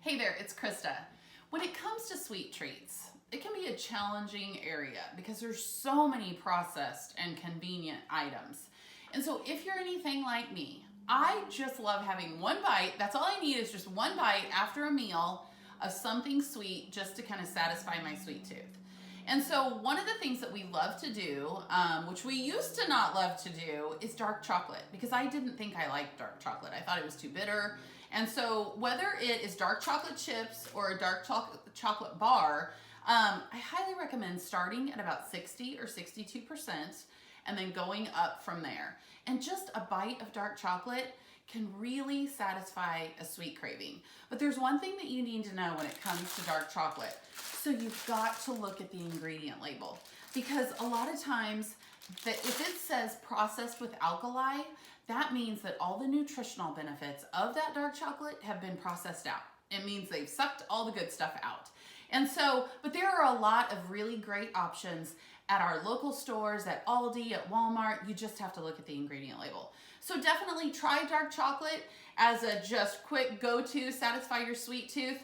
Hey there, it's Krista. When it comes to sweet treats, it can be a challenging area because there's so many processed and convenient items. And so if you're anything like me, I just love having one bite. That's all I need is just one bite after a meal of something sweet just to kind of satisfy my sweet tooth. And so one of the things that we love to do, which we used to not love to do, is dark chocolate, because I didn't think I liked dark chocolate. I thought it was too bitter. And so whether it is dark chocolate chips or a dark chocolate bar, I highly recommend starting at about 60 or 62% and then going up from there. And just a bite of dark chocolate can really satisfy a sweet craving. But there's one thing that you need to know when it comes to dark chocolate. So you've got to look at the ingredient label, because a lot of times that if it says processed with alkali, that means that all the nutritional benefits of that dark chocolate have been processed out. It means they've sucked all the good stuff out. And so, but there are a lot of really great options at our local stores, at Aldi, at Walmart. You just have to look at the ingredient label. So definitely try dark chocolate as a just quick go-to, satisfy your sweet tooth.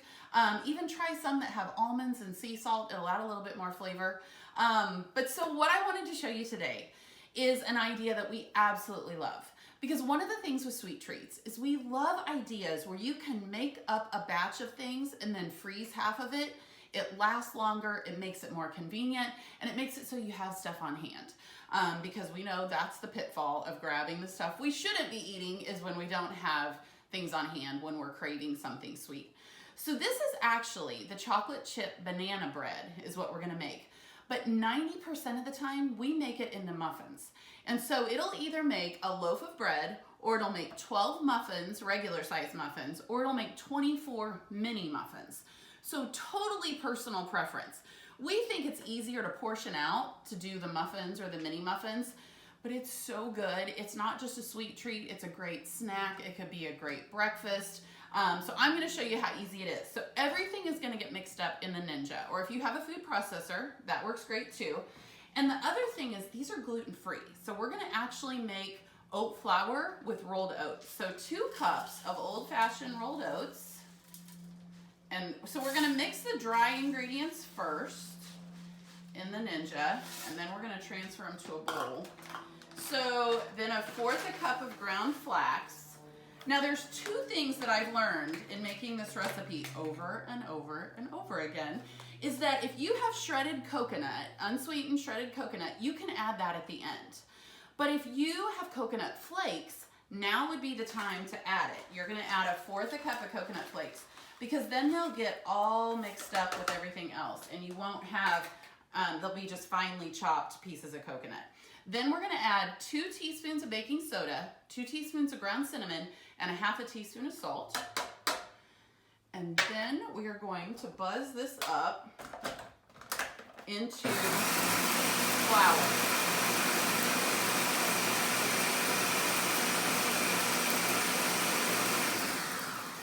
Even try some that have almonds and sea salt. It'll add a little bit more flavor. But so what I wanted to show you today is an idea that we absolutely love. Because one of the things with sweet treats is we love ideas where you can make up a batch of things and then freeze half of it. It lasts longer, it makes it more convenient, and it makes it so you have stuff on hand. Because we know that's the pitfall of grabbing the stuff we shouldn't be eating, is when we don't have things on hand when we're craving something sweet. So this is actually the chocolate chip banana bread is what we're gonna make. But 90% of the time, we make it into muffins. And so it'll either make a loaf of bread, or it'll make 12 muffins, regular size muffins, or it'll make 24 mini muffins. So totally personal preference. We think it's easier to portion out to do the muffins or the mini muffins, but it's so good. It's not just a sweet treat, it's a great snack. It could be a great breakfast. So I'm gonna show you how easy it is. So everything is gonna get mixed up in the Ninja, or if you have a food processor, that works great too. And the other thing is these are gluten-free. So we're gonna actually make oat flour with rolled oats. So 2 cups of old-fashioned rolled oats. And so we're gonna mix the dry ingredients first in the Ninja, and then we're gonna transfer them to a bowl. So then 1/4 cup of ground flax. Now there's 2 things that I've learned in making this recipe over and over and over again, is that if you have shredded coconut, unsweetened shredded coconut, you can add that at the end. But if you have coconut flakes, now would be the time to add it. You're gonna add 1/4 cup of coconut flakes, because then they'll get all mixed up with everything else, and you won't have, they'll be just finely chopped pieces of coconut. Then we're gonna add 2 teaspoons of baking soda, 2 teaspoons of ground cinnamon, and 1/2 teaspoon of salt. And then we are going to buzz this up into flour.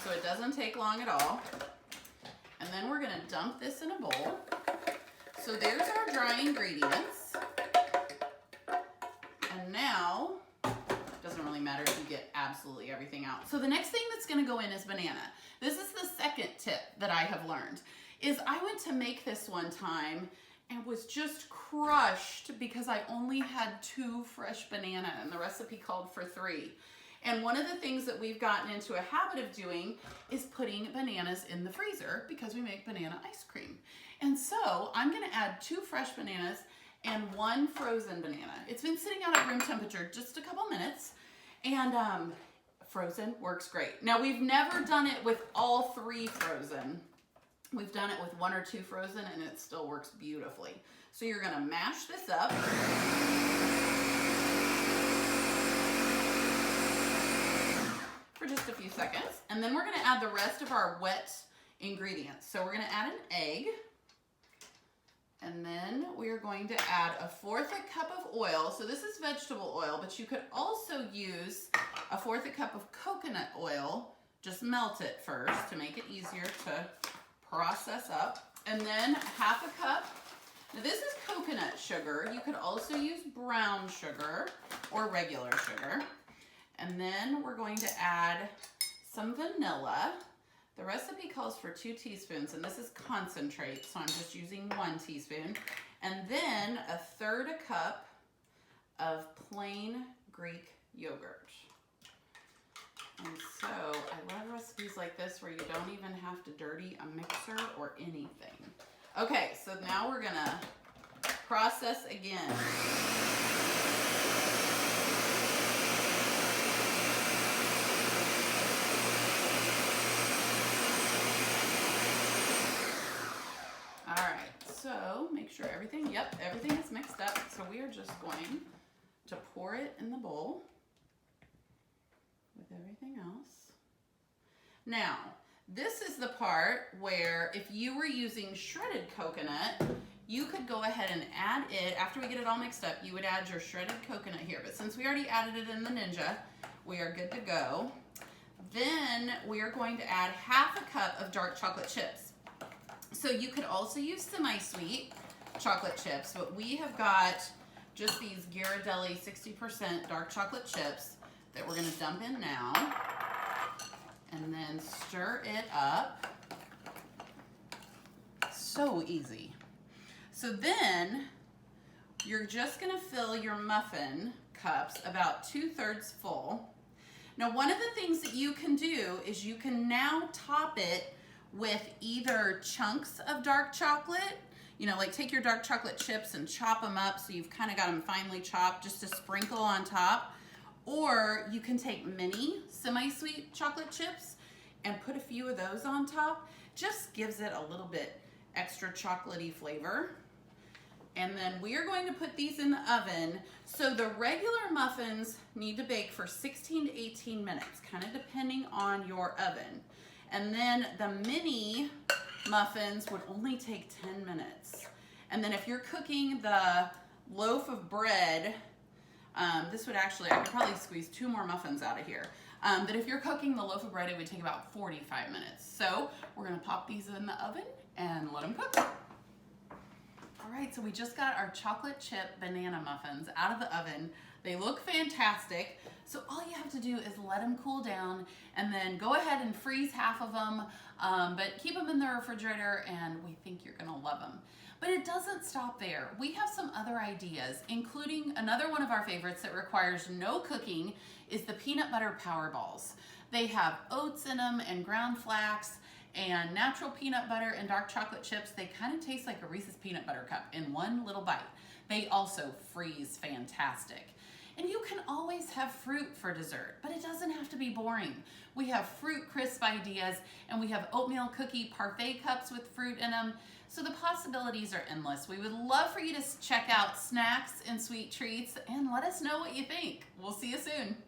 So it doesn't take long at all. And then we're gonna dump this in a bowl. So there's our dry ingredients. And now, it doesn't really matter if you get absolutely everything out. So the next thing that's gonna go in is banana. This is the second tip that I have learned, is I went to make this one time and was just crushed because I only had 2 fresh banana and the recipe called for 3. And one of the things that we've gotten into a habit of doing is putting bananas in the freezer, because we make banana ice cream. And so I'm gonna add 2 fresh bananas and 1 frozen banana. It's been sitting out at room temperature just a couple minutes, and frozen works great. Now we've never done it with all 3 frozen. We've done it with 1 or 2 frozen, and it still works beautifully. So you're gonna mash this up. For just a few seconds, and then we're gonna add the rest of our wet ingredients. So we're gonna add an egg, and then we're going to add 1/4 cup of oil. So this is vegetable oil, but you could also use 1/4 cup of coconut oil. Just melt it first to make it easier to process up. And then 1/2 cup. Now this is coconut sugar. You could also use brown sugar or regular sugar. And then we're going to add some vanilla. The recipe calls for 2 teaspoons, and this is concentrate, so I'm just using 1 teaspoon. And then 1/3 cup of plain Greek yogurt. And so I love recipes like this where you don't even have to dirty a mixer or anything. Okay, so now we're gonna process again. All right, so make sure everything is mixed up. So we are just going to pour it in the bowl with everything else. Now, this is the part where if you were using shredded coconut, you could go ahead and add it. After we get it all mixed up, you would add your shredded coconut here. But since we already added it in the Ninja, we are good to go. Then we are going to add 1/2 cup of dark chocolate chips. So you could also use semi-sweet chocolate chips, but we have got just these Ghirardelli 60% dark chocolate chips that we're gonna dump in now. And then stir it up. So easy. So then you're just gonna fill your muffin cups about 2/3 full. Now, one of the things that you can do is you can now top it with either chunks of dark chocolate, you know, like take your dark chocolate chips and chop them up so you've kind of got them finely chopped just to sprinkle on top. Or you can take mini semi-sweet chocolate chips and put a few of those on top. Just gives it a little bit extra chocolatey flavor. And then we are going to put these in the oven. So the regular muffins need to bake for 16 to 18 minutes, kind of depending on your oven. And then the mini muffins would only take 10 minutes. And then if you're cooking the loaf of bread, this would actually, I could probably squeeze 2 more muffins out of here. But if you're cooking the loaf of bread, it would take about 45 minutes. So we're gonna pop these in the oven and let them cook. All right, so we just got our chocolate chip banana muffins out of the oven. They look fantastic. So all you have to do is let them cool down and then go ahead and freeze 1/2 of them, but keep them in the refrigerator and we think you're gonna love them. But it doesn't stop there. We have some other ideas, including another one of our favorites that requires no cooking is the peanut butter power balls. They have oats in them and ground flax and natural peanut butter and dark chocolate chips. They kind of taste like a Reese's peanut butter cup in one little bite. They also freeze fantastic. And you can always have fruit for dessert, but it doesn't have to be boring. We have fruit crisp ideas, and we have oatmeal cookie parfait cups with fruit in them. So the possibilities are endless. We would love for you to check out Snacks and Sweet Treats and let us know what you think. We'll see you soon.